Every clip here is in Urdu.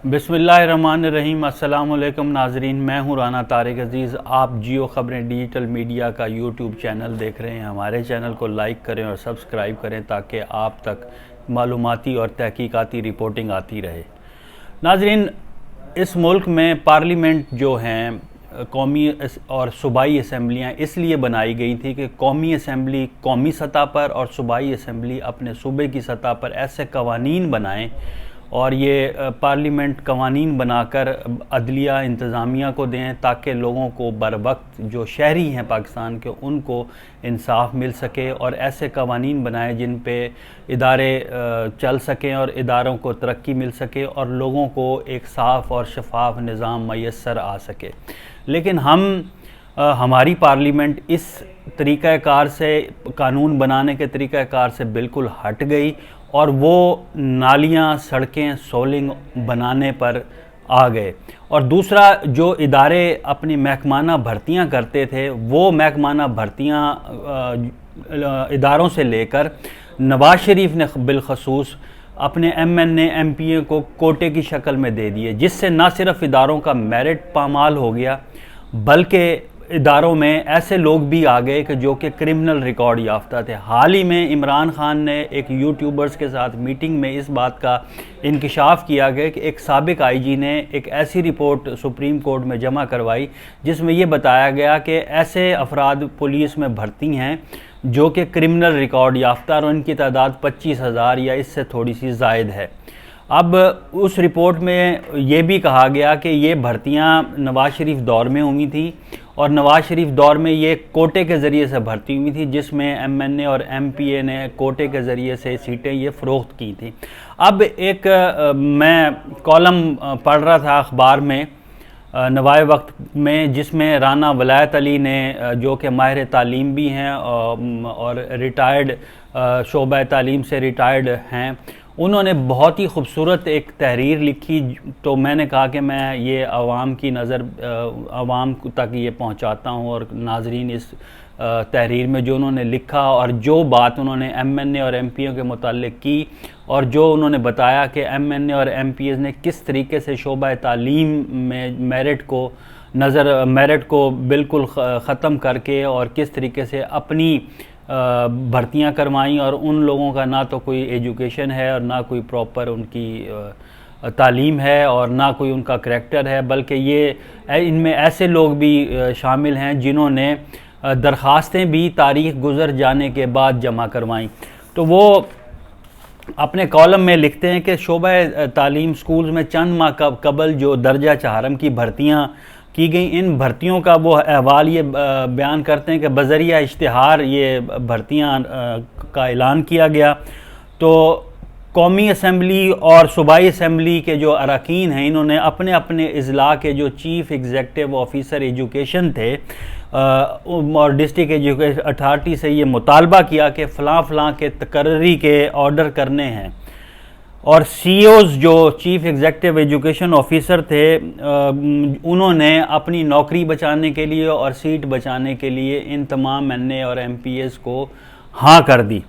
بسم اللہ الرحمن الرحیم۔ السلام علیکم ناظرین، میں ہوں رانا طارق عزیز۔ آپ جیو خبریں ڈیجیٹل میڈیا کا یوٹیوب چینل دیکھ رہے ہیں۔ ہمارے چینل کو لائک کریں اور سبسکرائب کریں تاکہ آپ تک معلوماتی اور تحقیقاتی رپورٹنگ آتی رہے۔ ناظرین، اس ملک میں پارلیمنٹ جو ہیں قومی اور صوبائی اسمبلیاں اس لیے بنائی گئی تھی کہ قومی اسمبلی قومی سطح پر اور صوبائی اسمبلی اپنے صوبے کی سطح پر ایسے قوانین بنائیں، اور یہ پارلیمنٹ قوانین بنا کر عدلیہ انتظامیہ کو دیں تاکہ لوگوں کو بروقت جو شہری ہیں پاکستان کے ان کو انصاف مل سکے، اور ایسے قوانین بنائیں جن پہ ادارے چل سکیں اور اداروں کو ترقی مل سکے اور لوگوں کو ایک صاف اور شفاف نظام میسر آ سکے۔ لیکن ہماری پارلیمنٹ اس طریقہ کار سے، قانون بنانے کے طریقہ کار سے بالکل ہٹ گئی اور وہ نالیاں، سڑکیں، سولنگ بنانے پر آ گئے۔ اور دوسرا، جو ادارے اپنی محکمانہ بھرتیاں کرتے تھے وہ محکمانہ بھرتیاں اداروں سے لے کر نواز شریف نے بالخصوص اپنے ایم پی اے کو کوٹے کی شکل میں دے دیے، جس سے نہ صرف اداروں کا میرٹ پامال ہو گیا بلکہ اداروں میں ایسے لوگ بھی آ گئے کہ جو کہ کرمنل ریکارڈ یافتہ تھے۔ حال ہی میں عمران خان نے ایک یوٹیوبرز کے ساتھ میٹنگ میں اس بات کا انکشاف کیا گیا کہ ایک سابق آئی جی نے ایک ایسی رپورٹ سپریم کورٹ میں جمع کروائی جس میں یہ بتایا گیا کہ ایسے افراد پولیس میں بھرتی ہیں جو کہ کرمنل ریکارڈ یافتہ، اور ان کی تعداد 25,000 یا اس سے تھوڑی سی زائد ہے۔ اب اس رپورٹ میں یہ بھی کہا گیا کہ یہ بھرتیاں نواز شریف دور میں ہوئی تھیں، اور نواز شریف دور میں یہ کوٹے کے ذریعے سے بھرتی ہوئی تھی جس میں ایم اور ایم پی اے نے کوٹے کے ذریعے سے سیٹیں یہ فروخت کی تھیں۔ اب ایک میں کالم پڑھ رہا تھا اخبار میں نوائے وقت میں، جس میں رانا ولایت علی نے، جو کہ ماہر تعلیم بھی ہیں اور ریٹائرڈ شعبہ تعلیم سے ریٹائرڈ ہیں، انہوں نے بہت ہی خوبصورت ایک تحریر لکھی۔ تو میں نے کہا کہ میں یہ عوام کی نظر، عوام تک یہ پہنچاتا ہوں، اور ناظرین اس تحریر میں جو انہوں نے لکھا اور جو بات انہوں نے ایم اے اور ایم پی اے کے متعلق کی، اور جو انہوں نے بتایا کہ ایم اے اور ایم پی ایز نے کس طریقے سے شعبہ تعلیم میں میرٹ کو بالکل ختم کر کے اور کس طریقے سے اپنی بھرتیاں کروائیں، اور ان لوگوں کا نہ تو کوئی ایجوکیشن ہے اور نہ کوئی پراپر ان کی تعلیم ہے اور نہ کوئی ان کا کریکٹر ہے، بلکہ یہ ان میں ایسے لوگ بھی شامل ہیں جنہوں نے درخواستیں بھی تاریخ گزر جانے کے بعد جمع کروائیں۔ تو وہ اپنے کالم میں لکھتے ہیں کہ شعبہ تعلیم سکولز میں چند ماہ قبل جو درجہ چہارم کی بھرتیاں کی گئیں، ان بھرتیوں کا وہ احوال یہ بیان کرتے ہیں کہ بذریعہ اشتہار یہ بھرتیاں کا اعلان کیا گیا۔ تو قومی اسمبلی اور صوبائی اسمبلی کے جو اراکین ہیں، انہوں نے اپنے اپنے اضلاع کے جو چیف ایگزیکٹو آفیسر ایجوکیشن تھے اور ڈسٹرکٹ ایجوکیشن اتھارٹی سے یہ مطالبہ کیا کہ فلاں فلاں کے تقرری کے آرڈر کرنے ہیں، اور سی اوز جو چیف ایگزیکٹو ایجوکیشن آفیسر تھے انہوں نے اپنی نوکری بچانے کے لیے اور سیٹ بچانے کے لیے ان تمام این اے اور ایم پی ایز کو ہاں کر دی،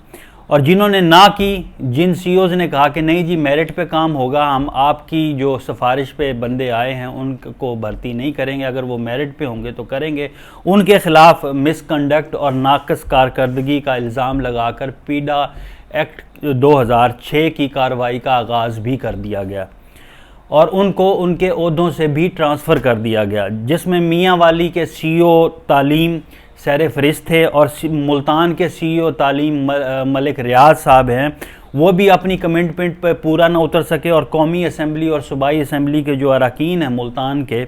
اور جنہوں نے نہ کی، جن سی اوز نے کہا کہ نہیں جی میرٹ پہ کام ہوگا، ہم آپ کی جو سفارش پہ بندے آئے ہیں ان کو بھرتی نہیں کریں گے، اگر وہ میرٹ پہ ہوں گے تو کریں گے، ان کے خلاف مس کنڈکٹ اور ناقص کارکردگی کا الزام لگا کر پیڈا ایکٹ 2006 کی کارروائی کا آغاز بھی کر دیا گیا، اور ان کو ان کے عہدوں سے بھی ٹرانسفر کر دیا گیا، جس میں میاں والی کے سی او تعلیم سیر فہرست تھے، اور ملتان کے سی او تعلیم ملک ریاض صاحب ہیں، وہ بھی اپنی کمٹمنٹ پہ پورا نہ اتر سکے، اور قومی اسمبلی اور صوبائی اسمبلی کے جو اراکین ہیں ملتان کے،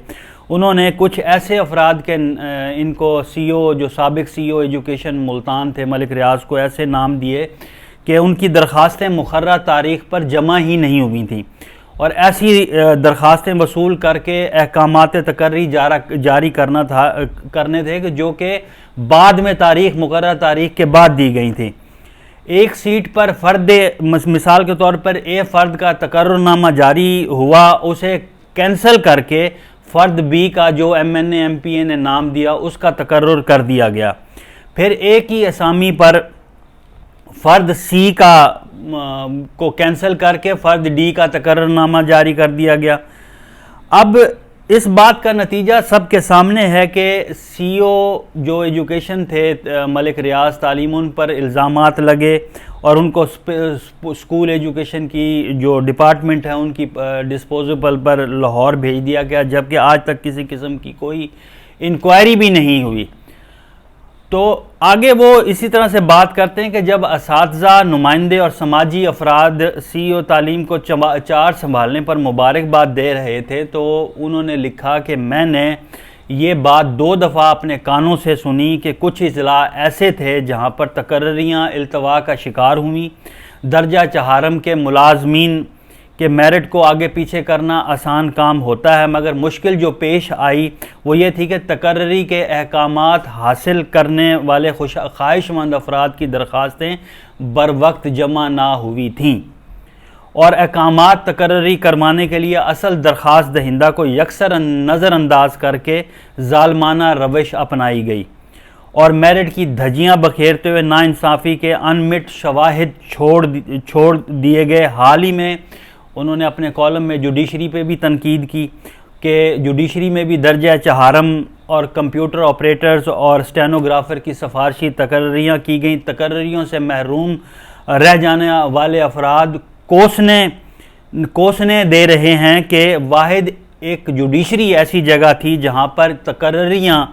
انہوں نے کچھ ایسے افراد کے ان کو سی او، جو سابق سی او ایجوکیشن ملتان تھے ملک ریاض کو، ایسے نام دیے کہ ان کی درخواستیں مقررہ تاریخ پر جمع ہی نہیں ہوئی تھیں، اور ایسی درخواستیں وصول کر کے احکامات تقرری جاری کرنے تھے کہ جو کہ بعد میں مقررہ تاریخ کے بعد دی گئی تھیں۔ ایک سیٹ پر فرد، مثال کے طور پر اے فرد کا تقرر نامہ جاری ہوا، اسے کینسل کر کے فرد بی کا جو ایم پی اے نے نام دیا اس کا تقرر کر دیا گیا۔ پھر ایک ہی اسامی پر فرد سی کا کو کینسل کر کے فرد ڈی کا تقرر نامہ جاری کر دیا گیا۔ اب اس بات کا نتیجہ سب کے سامنے ہے کہ سی او جو ایجوکیشن تھے ملک ریاض تعلیم، ان پر الزامات لگے اور ان کو اسکول ایجوکیشن کی جو ڈپارٹمنٹ ہے ان کی ڈسپوزیبل پر لاہور بھیج دیا گیا، جبکہ آج تک کسی قسم کی کوئی انکوائری بھی نہیں ہوئی۔ تو آگے وہ اسی طرح سے بات کرتے ہیں کہ جب اساتذہ، نمائندے اور سماجی افراد سی او تعلیم کو چارج سنبھالنے پر مبارکباد دے رہے تھے تو انہوں نے لکھا کہ میں نے یہ بات 2 دفعہ اپنے کانوں سے سنی کہ کچھ اضلاع ایسے تھے جہاں پر تقرریاں التوا کا شکار ہوئیں۔ درجہ چہارم کے ملازمین کہ میرٹ کو آگے پیچھے کرنا آسان کام ہوتا ہے، مگر مشکل جو پیش آئی وہ یہ تھی کہ تقرری کے احکامات حاصل کرنے والے خواہش مند افراد کی درخواستیں بر وقت جمع نہ ہوئی تھیں اور احکامات تقرری کروانے کے لیے اصل درخواست دہندہ کو یکسر نظر انداز کر کے ظالمانہ روش اپنائی گئی اور میرٹ کی دھجیاں بکھیرتے ہوئے ناانصافی کے انمٹ شواہد چھوڑ دیے گئے۔ حال ہی میں انہوں نے اپنے کالم میں جوڈیشری پہ بھی تنقید کی کہ جوڈیشری میں بھی درجہ چہارم اور کمپیوٹر آپریٹرز اور اسٹینوگرافر کی سفارشی تقرریاں کی گئیں۔ تقرریوں سے محروم رہ جانے والے افراد کوسنے دے رہے ہیں کہ واحد ایک جوڈیشری ایسی جگہ تھی جہاں پر تقرریاں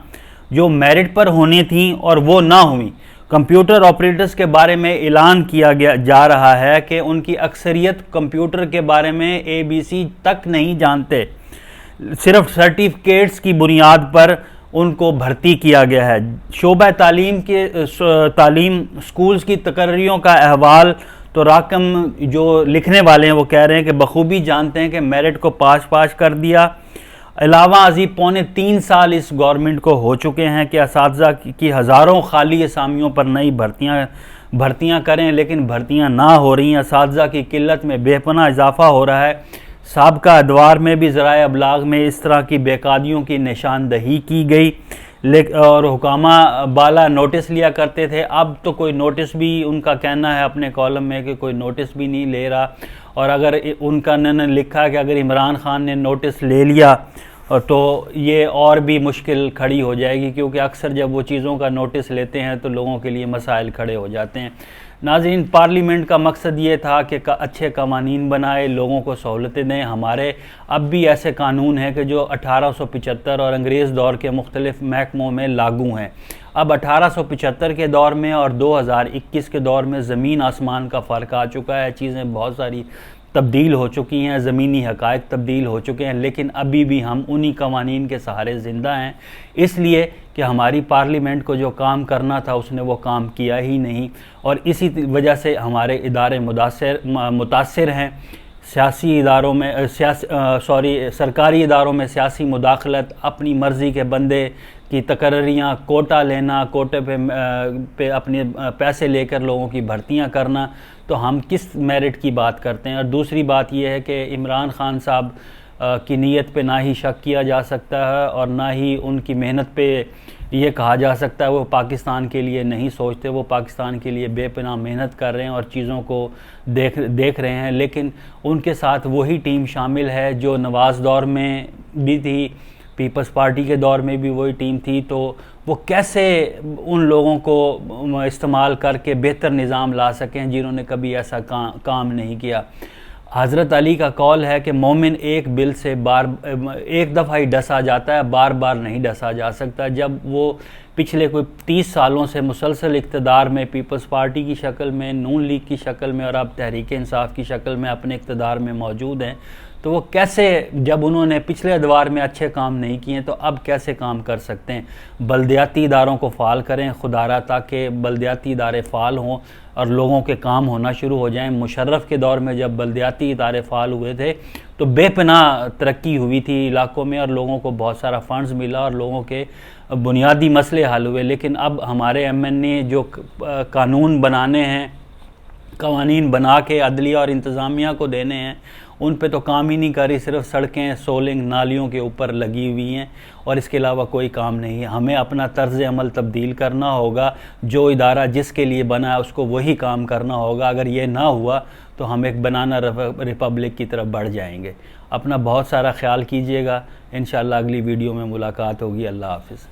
جو میرٹ پر ہونی تھیں اور وہ نہ ہوئیں۔ کمپیوٹر آپریٹرز کے بارے میں اعلان کیا جا رہا ہے کہ ان کی اکثریت کمپیوٹر کے بارے میں ABC تک نہیں جانتے، صرف سرٹیفکیٹس کی بنیاد پر ان کو بھرتی کیا گیا ہے۔ شعبہ تعلیم سکولز کی تقرریوں کا احوال تو راکم جو لکھنے والے ہیں وہ کہہ رہے ہیں کہ بخوبی جانتے ہیں کہ میرٹ کو پاش کر دیا۔ علاوہ ازیں 3.25 سال اس گورنمنٹ کو ہو چکے ہیں کہ اساتذہ کی ہزاروں خالی اسامیوں پر نئی بھرتیاں کریں، لیکن بھرتیاں نہ ہو رہی ہیں۔ اساتذہ کی قلت میں بے پناہ اضافہ ہو رہا ہے۔ سابقہ ادوار میں بھی ذرائع ابلاغ میں اس طرح کی بے قاعدیوں کی نشاندہی کی گئی اور حکامہ بالا نوٹس لیا کرتے تھے، اب تو کوئی نوٹس بھی، ان کا کہنا ہے اپنے کالم میں کہ کوئی نوٹس بھی نہیں لے رہا، اور اگر ان کا نے لکھا کہ اگر عمران خان نے نوٹس لے لیا تو یہ اور بھی مشکل کھڑی ہو جائے گی، کیونکہ اکثر جب وہ چیزوں کا نوٹس لیتے ہیں تو لوگوں کے لیے مسائل کھڑے ہو جاتے ہیں۔ ناظرین، پارلیمنٹ کا مقصد یہ تھا کہ اچھے قوانین بنائے، لوگوں کو سہولتیں دیں۔ ہمارے اب بھی ایسے قانون ہیں کہ جو 1875 اور انگریز دور کے مختلف محکموں میں لاگو ہیں۔ اب 1875 کے دور میں اور 2021 کے دور میں زمین آسمان کا فرق آ چکا ہے، چیزیں بہت ساری تبدیل ہو چکی ہیں، زمینی حقائق تبدیل ہو چکے ہیں، لیکن ابھی بھی ہم انہی قوانین کے سہارے زندہ ہیں، اس لیے کہ ہماری پارلیمنٹ کو جو کام کرنا تھا اس نے وہ کام کیا ہی نہیں، اور اسی وجہ سے ہمارے ادارے متاثر ہیں۔ سرکاری اداروں میں سیاسی مداخلت، اپنی مرضی کے بندے کی تقرریاں، کوٹا لینا، کوٹے پہ اپنے پیسے لے کر لوگوں کی بھرتیاں کرنا، تو ہم کس میرٹ کی بات کرتے ہیں؟ اور دوسری بات یہ ہے کہ عمران خان صاحب کی نیت پہ نہ ہی شک کیا جا سکتا ہے اور نہ ہی ان کی محنت پہ یہ کہا جا سکتا ہے وہ پاکستان کے لیے نہیں سوچتے، وہ پاکستان کے لیے بے پناہ محنت کر رہے ہیں اور چیزوں کو دیکھ رہے ہیں، لیکن ان کے ساتھ وہی ٹیم شامل ہے جو نواز دور میں بھی تھی، پیپلز پارٹی کے دور میں بھی وہی ٹیم تھی، تو وہ کیسے ان لوگوں کو استعمال کر کے بہتر نظام لا سکیں جنہوں نے کبھی ایسا کام نہیں کیا۔ حضرت علی کا قول ہے کہ مومن ایک بل سے ایک دفعہ ہی ڈسا جاتا ہے، بار بار نہیں ڈسا جا سکتا۔ جب وہ پچھلے کوئی 30 سالوں سے مسلسل اقتدار میں پیپلز پارٹی کی شکل میں، نون لیگ کی شکل میں اور اب تحریک انصاف کی شکل میں اپنے اقتدار میں موجود ہیں، تو وہ کیسے، جب انہوں نے پچھلے ادوار میں اچھے کام نہیں کیے تو اب کیسے کام کر سکتے ہیں؟ بلدیاتی اداروں کو فعال کریں خدارہ، تاکہ بلدیاتی ادارے فعال ہوں اور لوگوں کے کام ہونا شروع ہو جائیں۔ مشرف کے دور میں جب بلدیاتی ادارے فعال ہوئے تھے تو بے پناہ ترقی ہوئی تھی علاقوں میں اور لوگوں کو بہت سارا فنڈز ملا اور لوگوں کے بنیادی مسئلے حل ہوئے، لیکن اب ہمارے MNA جو قانون بنانے ہیں، قوانین بنا کے عدلیہ اور انتظامیہ کو دینے ہیں، ان پہ تو کام ہی نہیں کر رہی، صرف سڑکیں، سولنگ، نالیوں کے اوپر لگی ہوئی ہیں اور اس کے علاوہ کوئی کام نہیں ہے۔ ہمیں اپنا طرز عمل تبدیل کرنا ہوگا، جو ادارہ جس کے لیے بنا ہے اس کو وہی کام کرنا ہوگا۔ اگر یہ نہ ہوا تو ہم ایک بنانا ریپبلک کی طرف بڑھ جائیں گے۔ اپنا بہت سارا خیال کیجئے گا. انشاءاللہ اگلی ویڈیو میں ملاقات ہوگی. اللہ حافظ.